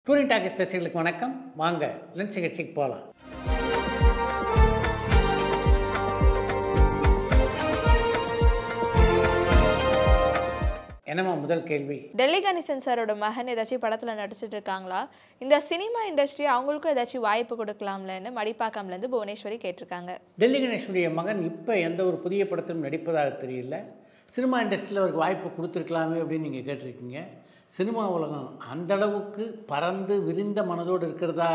Touring talkies ரசிகர்களுக்கு வணக்கம். வாங்க லென்ஸ் நிகழ்ச்சிக்கு போகலாம். என்னம்மா முதல் கேள்வி? டெல்லி கணேசன் சாரோட மகன் ஏதாச்சும் படத்தில் நடிச்சிட்டு இருக்காங்களா? இந்த சினிமா இண்டஸ்ட்ரி அவங்களுக்கும் ஏதாச்சும் வாய்ப்பு கொடுக்கலாம்லன்னு மடிப்பாக்கம்லேருந்து புவனேஸ்வரி கேட்டிருக்காங்க. டெல்லி கணேசனுடைய மகன் இப்போ எந்த ஒரு புதிய படத்திலும் நடிப்பதாக தெரியல. சினிமா இண்டஸ்ட்ரியில் அவருக்கு வாய்ப்பு கொடுத்துருக்கலாமே அப்படின்னு நீங்கள் கேட்டிருக்கீங்க. சினிமா உலகம் அந்தளவுக்கு பறந்து விரிந்த மனதோடு இருக்கிறதா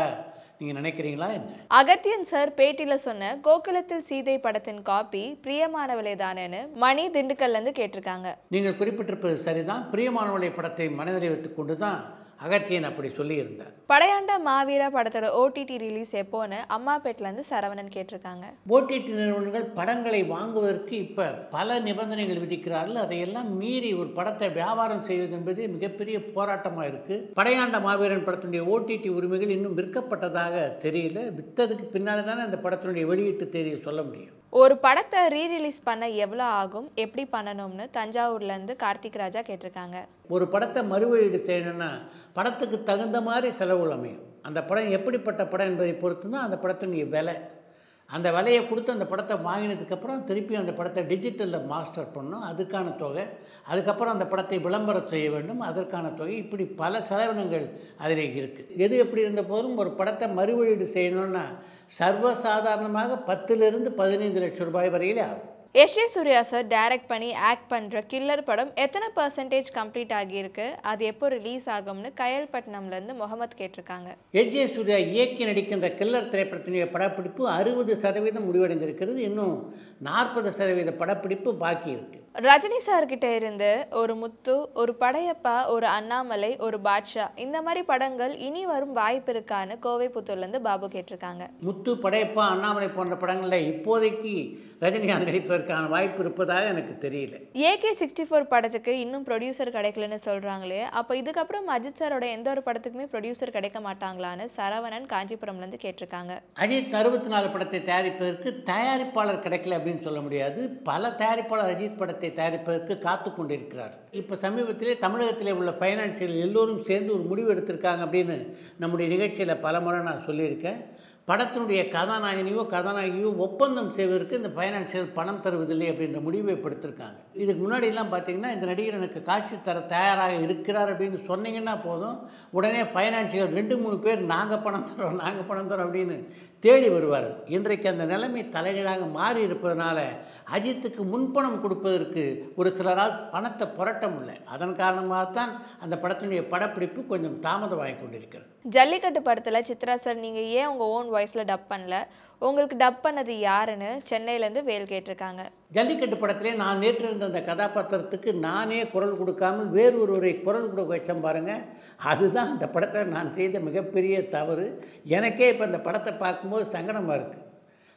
நீங்கள் நினைக்கிறீங்களா என்ன? அகத்தியன் சார் பேட்டியில் சொன்ன கோகுலத்தில் சீதை படத்தின் காப்பி பிரியமானவளே தானேன்னு மணி திண்டுக்கல்லேருந்து கேட்டிருக்காங்க. நீங்கள் குறிப்பிட்டிருப்பது சரிதான். பிரியமானவளை படத்தை மனதில் வைத்துக் கொண்டு தான் அகத்தியன் அப்படி சொல்லியிருந்தார். படையாண்ட மாவீரா படத்தோட ஓடிடி ரிலீஸ் எப்போன்னு அம்மாப்பேட்டிலேருந்து சரவணன் கேட்டிருக்காங்க. ஓடிடி நிறுவனங்கள் படங்களை வாங்குவதற்கு இப்போ பல நிபந்தனைகள் விதிக்கிறார்கள். அதையெல்லாம் மீறி ஒரு படத்தை வியாபாரம் செய்வது என்பது மிகப்பெரிய போராட்டமாக இருக்குது. படையாண்ட மாவீரன் படத்தினுடைய ஓடிடி உரிமைகள் இன்னும் விற்கப்பட்டதாக தெரியல. விற்றதுக்கு பின்னால் தானே அந்த படத்தினுடைய வெளியீட்டு தேதியை சொல்ல முடியும். ஒரு படத்தை ரீரிலீஸ் பண்ண எவ்வளோ ஆகும், எப்படி பண்ணணும்னு தஞ்சாவூர்லேருந்து கார்த்திக் ராஜா கேட்டிருக்காங்க. ஒரு படத்தை மறுவெளியீடு செய்யணும்னா படத்துக்கு தகுந்த மாதிரி செலவுகள் அமையும். அந்த படம் எப்படிப்பட்ட படம் என்பதை பொறுத்து தான் அந்த படத்தினுடைய விலை. அந்த விலையை கொடுத்து அந்த படத்தை வாங்கினதுக்கப்புறம் திருப்பி அந்த படத்தை டிஜிட்டலில் மாஸ்டர் பண்ணணும், அதுக்கான தொகை. அதுக்கப்புறம் அந்த படத்தை விளம்பரம் செய்ய வேண்டும், அதற்கான தொகை. இப்படி பல செலவினங்கள் அதில் இருக்குது. எது எப்படி இருந்த போதும் ஒரு படத்தை மறுவெளியீடு செய்யணும்னா சர்வசாதாரணமாக 10லிருந்து 15 லட்சம் ரூபாய் வரையிலே ஆகும். எஸ்.ஏ. சூர்யா சார் டைரக்ட் பண்ணி ஆக்ட் பண்ணுற கில்லர் படம் எத்தனை % கம்ப்ளீட் ஆகியிருக்கு, அது எப்போ ரிலீஸ் ஆகும்னு கயல்பட்டினம்லேருந்து முகமது கேட்டிருக்காங்க. எஸ்.ஏ. சூர்யா இயக்கி நடிக்கின்ற கில்லர் திரைப்படத்தினுடைய படப்பிடிப்பு 60% முடிவடைந்திருக்கிறது. இன்னும் 40% படப்பிடிப்பு பாக்கி இருக்குது. ரஜினி சார்கிட்ட இருந்து ஒரு முத்து, ஒரு படையப்பா, ஒரு அண்ணாமலை, ஒரு பாட்ஷா, இந்த மாதிரி படங்கள் இனி வரும் வாய்ப்பு இருக்கான்னு கோவை புத்தூர்லேருந்து பாபு கேட்டிருக்காங்க. முத்து, படையப்பா, அண்ணாமலை போன்ற படங்களில் இப்போதைக்கு ரஜினிகாந்த் நடிப்பதற்கான வாய்ப்பு இருப்பதாக எனக்கு தெரியல. AK 64 படத்துக்கு இன்னும் ப்ரொடியூசர் கிடைக்கலன்னு சொல்கிறாங்களே, அப்போ இதுக்கப்புறம் அஜித் சாரோட எந்த ஒரு படத்துக்குமே ப்ரொடியூசர் கிடைக்க மாட்டாங்களான்னு சரவணன் காஞ்சிபுரம்லேருந்து கேட்டிருக்காங்க. அஜித் 64 படத்தை தயாரிப்பதற்கு தயாரிப்பாளர் கிடைக்கல அப்படின்னு சொல்ல முடியாது. பல தயாரிப்பாளர் அஜித் படத்தை தயாரிப்பதற்கு காத்து கொண்டிருக்கிறார். இப்போ சமீபத்திலே தமிழகத்திலே உள்ள ஃபைனான்சியல் எல்லோரும் சேர்ந்து ஒரு முடிவு எடுத்திருக்காங்க அப்படின்னு நம்முடைய நிகழ்ச்சியில் பல முறை நான் சொல்லியிருக்கேன். படத்தினுடைய கதாநாயகியோ ஒப்பந்தம் செய்வதற்கு இந்த ஃபைனான்சியல் பணம் தருவதில்லை அப்படின்ற முடிவை எடுத்திருக்காங்க. இதுக்கு முன்னாடியெல்லாம் பார்த்திங்கன்னா இந்த நடிகர் எனக்கு காட்சி தர தயாராக இருக்கிறார் அப்படின்னு சொன்னீங்கன்னா போதும், உடனே ஃபைனான்சியல் 2-3 பேர் நாங்கள் பணம் தரோம் அப்படின்னு தேடி வருவார். இன்றைக்கு அந்த நிலைமை தலைகீழாக மாறி இருப்பதனால அஜித்துக்கு முன்பணம் கொடுப்பதற்கு ஒரு சிலரால் பணத்தை புரட்ட முடியல. அதன் காரணமாகத்தான் அந்த படத்தினுடைய படப்பிடிப்பு கொஞ்சம் தாமதமாகி கொண்டிருக்கிறது. ஜல்லிக்கட்டு படத்தில் சித்ரா சார் நீங்கள் ஏன் உங்கள் ஓன் வாய்ஸில் டப் பண்ணல, உங்களுக்கு டப் பண்ணது யாருன்னு சென்னையிலேருந்து வேல் கேட்டிருக்காங்க. ஜல்லிக்கட்டு படத்திலே நான் நேற்று இருந்த அந்த கதாபாத்திரத்துக்கு நானே குரல் கொடுக்காமல் வேறு ஒருவரை குரல் கொடுக்க வச்சேன் பாருங்கள். அதுதான் அந்த படத்தில் நான் செய்த மிகப்பெரிய தவறு. எனக்கே இப்போ அந்த படத்தை பார்க்கும்போது சங்கடமாக இருக்குது.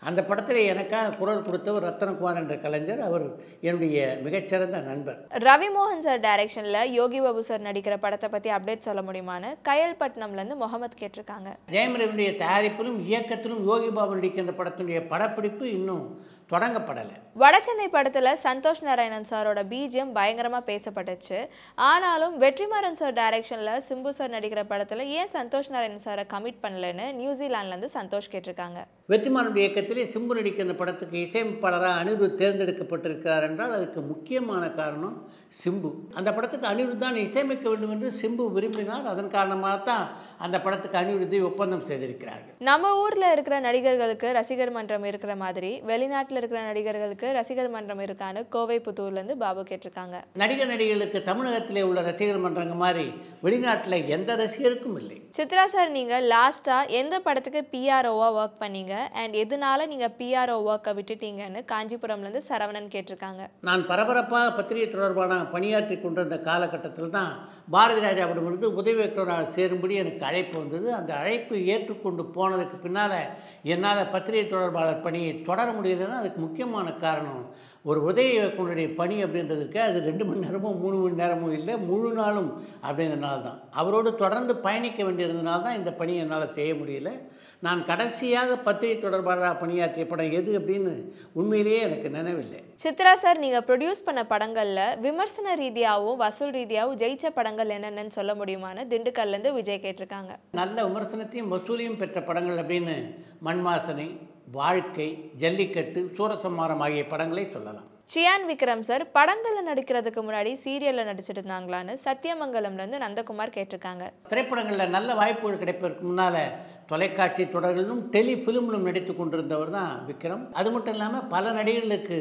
அந்த படத்தில் எனக்காக குரல் கொடுத்தவர் ரத்தனகுமார் என்ற கலைஞர். அவர் என்னுடைய மிகச்சிறந்த நண்பர். ரவி மோகன் சார் டைரக்ஷனில் யோகி பாபு சார் நடிக்கிற படத்தை பற்றி அப்டேட் சொல்ல முடியுமான்னு கயல்பட்டினம்லேருந்து முகமது கேட்டிருக்காங்க. ஜெயம் ரவியுடைய தயாரிப்பிலும் இயக்கத்திலும் யோகி பாபு நடிக்கின்ற படத்தினுடைய படப்பிடிப்பு இன்னும் தொடங்கப்படலை. வடசென்னை படத்தில் சந்தோஷ் நாராயணன் சாரோட பிஜிஎம் பயங்கரமாக பேசப்பட்டுச்சு. ஆனாலும் வெற்றிமாறன் சார் டைரக்ஷனில் சிம்பு சார் நடிக்கிற படத்தில் ஏன் சந்தோஷ் நாராயணன் சாரை கமிட் பண்ணலன்னு நியூசிலாண்ட்லேருந்து சந்தோஷ் கேட்டிருக்காங்க. வெற்றிமாறனுடைய இயக்கத்திலே சிம்பு நடிக்கின்ற படத்துக்கு இசையமைப்பாளராக அனிருத் தேர்ந்தெடுக்கப்பட்டிருக்கிறார் என்றால் அதுக்கு முக்கியமான காரணம் சிம்பு. அந்த படத்துக்கு அனிருத் தான் இசையமைக்க வேண்டும் என்று சிம்பு விரும்பினார். அதன் காரணமாகத்தான் அந்த படத்துக்கு அனிருத்தை ஒப்பந்தம் செய்திருக்கிறார்கள். நம்ம ஊரில் இருக்கிற நடிகர்களுக்கு ரசிகர் மன்றம் இருக்கிற மாதிரி வெளிநாட்டில் இருக்கிற நடிகர்களுக்கு ரசிகர் மன்றம் இருக்கான்னு கோவை புத்தூர்லேருந்து பாபு கேட்டிருக்காங்க. நடிகர்களுக்கு தமிழகத்திலே உள்ள ரசிகர் மன்றங்க மாதிரி வெளிநாட்டில் எந்த ரசிகருக்கும் இல்லை. சித்ரா சார் நீங்கள் லாஸ்ட்டாக எந்த படத்துக்கு PROவாக ஒர்க் பண்ணீங்க அண்ட் எதனால நீங்கள் PRO ஒர்க்கை விட்டுட்டீங்கன்னு காஞ்சிபுரம்லேருந்து சரவணன் கேட்டிருக்காங்க. நான் பரபரப்பாக பத்திரிகை தொடர்பான பணியாற்றி கொண்டிருந்த காலகட்டத்தில் தான் பாரதி ராஜாவிடமிருந்து உதவி இயக்குநராக சேரும்படி எனக்கு அழைப்பு வந்தது. அந்த அழைப்பு ஏற்றுக்கொண்டு போனதுக்கு பின்னால் என்னால் பத்திரிகை தொடர்பாளர் பணியை தொடர முடியலைன்னா அதுக்கு முக்கியமான காரணம் ஒரு உதவி இயக்குனருடைய பணி அப்படின்றதுக்கு அது 2 மணி நேரமோ 3 மணி நேரமோ இல்லை, முழு நாளும் அப்படிங்கிறனால தான். அவரோடு தொடர்ந்து பயணிக்க வேண்டியிருந்தனால தான் இந்த பணியை என்னால் செய்ய முடியல. நான் கடைசியாக பத்திரிகை தொடர்பாளராக பணியாற்றிய படம் எது அப்படின்னு உண்மையிலேயே எனக்கு நினைவில்லை. சித்ரா சார், நீங்கள் ப்ரொடியூஸ் பண்ண படங்களில் விமர்சன ரீதியாகவும் வசூல் ரீதியாகவும் ஜெயிச்ச படங்கள் என்னென்னு சொல்ல முடியுமான்னு திண்டுக்கல்லேருந்து விஜய் கேட்டிருக்காங்க. நல்ல விமர்சனத்தையும் வசூலையும் பெற்ற படங்கள் அப்படின்னு மண்வாசனை, வாழ்க்கை, ஜல்லிக்கட்டு, சூரசம்மாரம் ஆகிய படங்களை சொல்லலாம். சியான் விக்ரம் சார் படங்களில் நடிக்கிறதுக்கு முன்னாடி சீரியலில் நடிச்சிட்டு இருந்தாங்களான்னு சத்தியமங்கலம்லேருந்து நந்தகுமார் கேட்டிருக்காங்க. திரைப்படங்களில் நல்ல வாய்ப்புகள் கிடைப்பதற்கு முன்னால் தொலைக்காட்சி தொடர்களிலும் டெலிஃபிலிமிலும் நடித்து கொண்டிருந்தவர் தான் விக்ரம். அது மட்டும் இல்லாமல் பல நடிகர்களுக்கு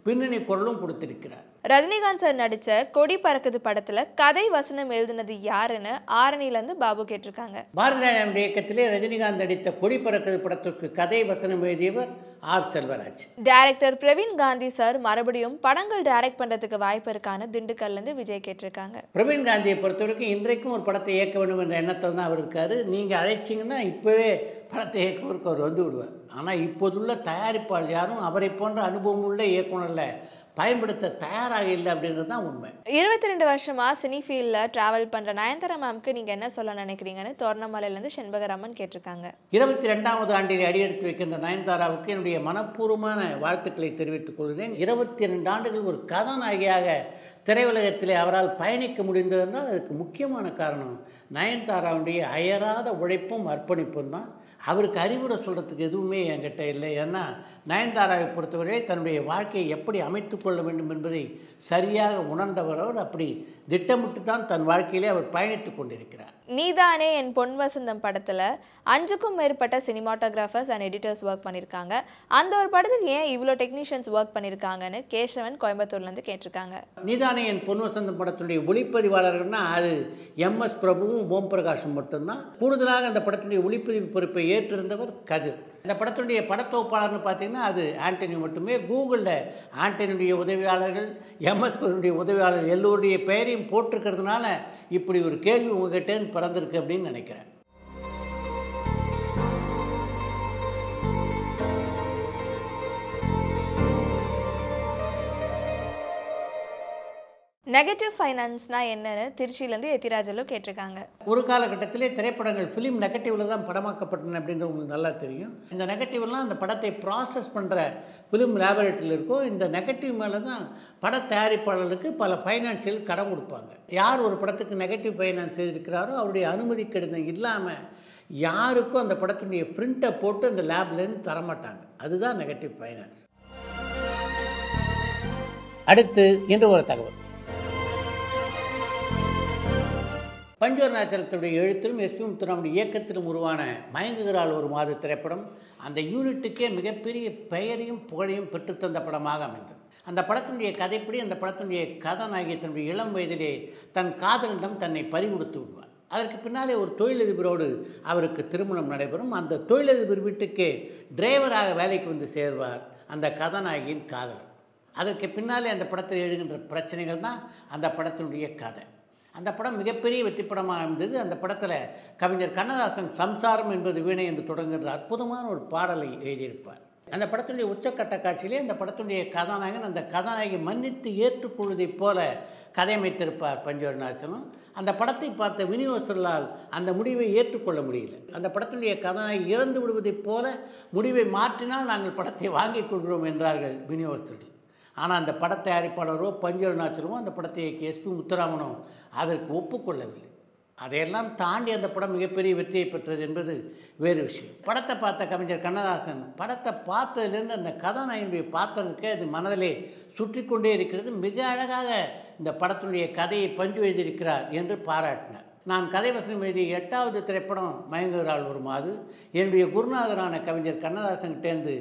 பின்னணி குரலும் கொடுத்திருக்கிறார். ரஜினிகாந்த் சார் நடித்த கொடி பறக்குது படத்தில் கதை வசனம் எழுதினது யாருன்னு ஆரணிலேருந்து பாபு கேட்டிருக்காங்க. பாரதி ராஜாவுடைய இயக்கத்திலே ரஜினிகாந்த் நடித்த கொடி பறக்குது படத்திற்கு கதை வசனம் எழுதியவர் R Selvaraj. Director Praveen Gandhi sir மறுபடியும் படங்கள் டைரக்ட் பண்ணுறதுக்கு வாய்ப்பு இருக்கான்னு திண்டுக்கல்லேருந்து விஜய் கேட்டிருக்காங்க. பிரவீன் காந்தியை பொறுத்தவரைக்கும் இன்றைக்கும் ஒரு படத்தை இயக்க வேண்டும் என்ற எண்ணத்தில் தான் அவர் இருக்கார். நீங்கள் அழைச்சிங்கன்னா இப்போவே படத்தை இயக்குவதற்கு அவர் வந்து விடுவார். ஆனால் இப்போதுள்ள தயாரிப்பாளர் யாரும் அவரை போன்ற அனுபவம் உள்ள இயக்குனரில் பயன்படுத்த தயாராக இல்லை அப்படின்றது தான் உண்மை. 22 வருஷமாக சினி ஃபீல்டில் ட்ராவல் பண்ணுற நயன்தாரா மேம்க்கு நீங்கள் என்ன சொல்ல நினைக்கிறீங்கன்னு தோரணமலையிலேருந்து செண்பகராமன் கேட்டிருக்காங்க. 22வது ஆண்டில் அடியெடுத்து வைக்கின்ற நயன்தாராவுக்கு என்னுடைய மனப்பூர்வமான வாழ்த்துக்களை தெரிவித்துக் கொள்கிறேன். 22 ஆண்டுகள் ஒரு கதாநாயகியாக திரையுலகத்திலே அவரால் பயணிக்க முடிந்ததென்றால் அதுக்கு முக்கியமான காரணம் நயன்தாராவுடைய அயராத உழைப்பும் அர்ப்பணிப்பும் தான். அவருக்கு அறிவுரை சொல்கிறதுக்கு எதுவுமே என்கிட்ட இல்லை. ஏன்னா நயன்தாராவை பொறுத்தவரை தன்னுடைய வாழ்க்கையை எப்படி அமைத்து கொள்ள வேண்டும் என்பதை சரியாக உணர்ந்தவர். அவர் அப்படி திட்டமிட்டு தான் தன் வாழ்க்கையிலே அவர் பயணித்து கொண்டிருக்கிறார். நீதானே என் பொன் வசந்தம் படத்தில் 5க்கும் மேற்பட்ட சினிமாட்டோகிராஃபர்ஸ் அண்ட் எடிட்டர்ஸ் ஒர்க் பண்ணியிருக்காங்க. அந்த ஒரு படத்துக்கு ஏன் இவ்வளோ டெக்னீஷியன்ஸ் ஒர்க் பண்ணியிருக்காங்கன்னு கேசவன் கோயம்புத்தூர்லேருந்து கேட்டிருக்காங்க. நீதானே என் பொன் வசந்தம் படத்துடைய ஒளிப்பதிவாளர்கள்னா அது எம்எஸ் பிரபுவும் ஓம் பிரகாஷும் மட்டும்தான். கூடுதலாக அந்த படத்துடைய ஒளிப்பதிவு பொறுப்பை ஏற்றிருந்தவர் கதிர். இந்த படத்துடைய படத்தொகுப்பாளர்னு பார்த்தீங்கன்னா அது ஆண்டனி மட்டுமே. கூகுளில் ஆண்டனியுடைய உதவியாளர்கள், எம்எஸ்னுடைய உதவியாளர்கள் எல்லோருடைய பெயரையும் போட்டிருக்கிறதுனால இப்படி ஒரு கேள்வி உங்ககிட்டேன்னு பிறந்திருக்கு அப்படின்னு நினைக்கிறேன். நெகட்டிவ் ஃபைனான்ஸ்னா என்னன்னு திருச்சியிலேருந்து எத்திராஜலோ கேட்டிருக்காங்க. ஒரு காலகட்டத்திலே திரைப்படங்கள் ஃபிலிம் நெகட்டிவில் தான் படமாக்கப்பட்டன அப்படின்றது உங்களுக்கு நல்லா தெரியும். இந்த நெகட்டிவ்லாம் அந்த படத்தை ப்ராசஸ் பண்ணுற ஃபிலிம் லேபரேட்டரியில் இருக்கும். இந்த நெகட்டிவ் மேலே தான் பட தயாரிப்பாளர்களுக்கு பல ஃபைனான்ஷியல் கடன் கொடுப்பாங்க. யார் ஒரு படத்துக்கு நெகட்டிவ் ஃபைனான்ஸ் செய்திருக்கிறாரோ அவருடைய அனுமதி கடிதம் இல்லாமல் யாருக்கும் அந்த படத்துடைய பிரிண்ட்டை போட்டு அந்த லேப்லேருந்து தரமாட்டாங்க. அதுதான் நெகட்டிவ் ஃபைனான்ஸ். அடுத்து இன்று ஒரு தகவல். பஞ்சவர்ணாச்சலத்துடைய எழுத்திலும் எஸ்.பி. முத்துராமனுடைய இயக்கத்திலும் உருவான மயங்குகிறாள் ஒரு மாத திரைப்படம் அந்த யூனிட்டுக்கே மிகப்பெரிய பெயரையும் புகழையும் பெற்றுத்தந்த படமாக அமைந்தது. அந்த படத்தினுடைய கதைப்படி அந்த படத்தினுடைய கதாநாயகி தன்னுடைய இளம் வயதிலே தன் காதலிடம் தன்னை பறிகொடுத்து விடுவார். அதற்கு பின்னாலே ஒரு தொழிலதிபரோடு அவருக்கு திருமணம் நடைபெறும். அந்த தொழிலதிபர் வீட்டுக்கே டிரைவராக வேலைக்கு வந்து சேர்வார் அந்த கதாநாயகியின் காதலர். அதற்கு பின்னாலே அந்த படத்தில் எழுகின்ற பிரச்சனைகள் தான் அந்த படத்தினுடைய கதை. அந்த படம் மிகப்பெரிய வெற்றி படமாக இருந்தது. அந்த படத்தில் கவிஞர் கண்ணதாசன் சம்சாரம் என்பது வீணை என்று தொடங்குகின்ற அற்புதமான ஒரு பாடலை எழுதியிருப்பார். அந்த படத்தினுடைய உச்சக்கட்ட காட்சியிலே அந்த படத்தினுடைய கதாநாயகன் அந்த கதாநாயகி மன்னித்து ஏற்றுக்கொள்வதைப் போல கதையமைத்திருப்பார் பஞ்சவர்ணாச்சலம். அந்த படத்தை பார்த்த விநியோகஸ்தர்களால் அந்த முடிவை ஏற்றுக்கொள்ள முடியல. அந்த படத்தினுடைய கதாநாயகி இறந்து விடுவதைப் போல முடிவை மாற்றினால் நாங்கள் படத்தை வாங்கிக் கொள்கிறோம் என்றார்கள் விநியோகஸ்தர்கள். ஆனால் அந்த பட தயாரிப்பாளரோ பஞ்சவர்ணாச்சலமோ அந்த படத்தை இயக்கிய எஸ்.பி. முத்துராமனோ அதற்கு ஒப்புக்கொள்ளவில்லை. அதையெல்லாம் தாண்டி அந்த படம் மிகப்பெரிய வெற்றியை பெற்றது என்பது வேறு விஷயம். படத்தை பார்த்த கவிஞர் கண்ணதாசன் படத்தை பார்த்ததிலிருந்து அந்த கதாநாயகனுடைய பாத்திரனுக்கு அது மனதிலே சுற்றி கொண்டே இருக்கிறது. மிக அழகாக இந்த படத்தினுடைய கதையை பஞ்சு எழுதியிருக்கிறார் என்று பாராட்டினார். நான் கதை வசனம் எழுதிய 8வது திரைப்படம் மயங்குகிறாள் ஒரு மாது. என்னுடைய குருநாதரான கவிஞர் கண்ணதாசன்கிட்டேருந்து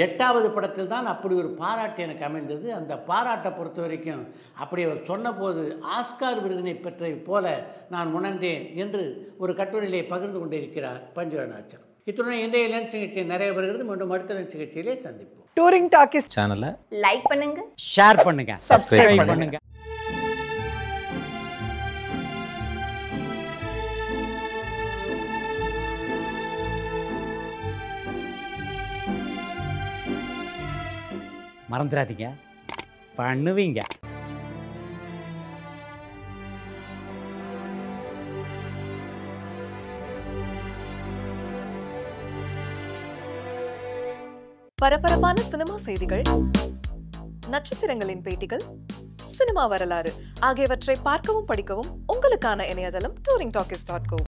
8வது படத்தில் தான் அப்படி ஒரு பாராட்டு எனக்கு அமைந்தது. அந்த பாராட்டை பொறுத்த வரைக்கும் அப்படி அவர் சொன்னபோது ஆஸ்கார் விருதினை பெற்றதை போல நான் உணர்ந்தேன் என்று ஒரு கட்டுரையிலே பகிர்ந்து கொண்டிருக்கிறார் பஞ்சவர்ணாச்சலம். இத்துடன் இன்றைய லென்ஸ் நிகழ்ச்சி நிறைய வருகிறது. மீண்டும் அடுத்த லென்ஸ் நிகழ்ச்சியிலே சந்திப்போம். டூரிங் டாக்கீஸ் சேனலை லைக் பண்ணுங்க, ஷேர் பண்ணுங்க, சப்ஸ்கிரைப் பண்ணுங்க. மறந்துடாதீங்க. பண்ணுவீங்க. பரபரப்பான சினிமா செய்திகள், நட்சத்திரங்களின் பேட்டிகள், சினிமா வரலாறு ஆகியவற்றை பார்க்கவும் படிக்கவும் உங்களுக்கான இணையதளம் touringtalkies.co.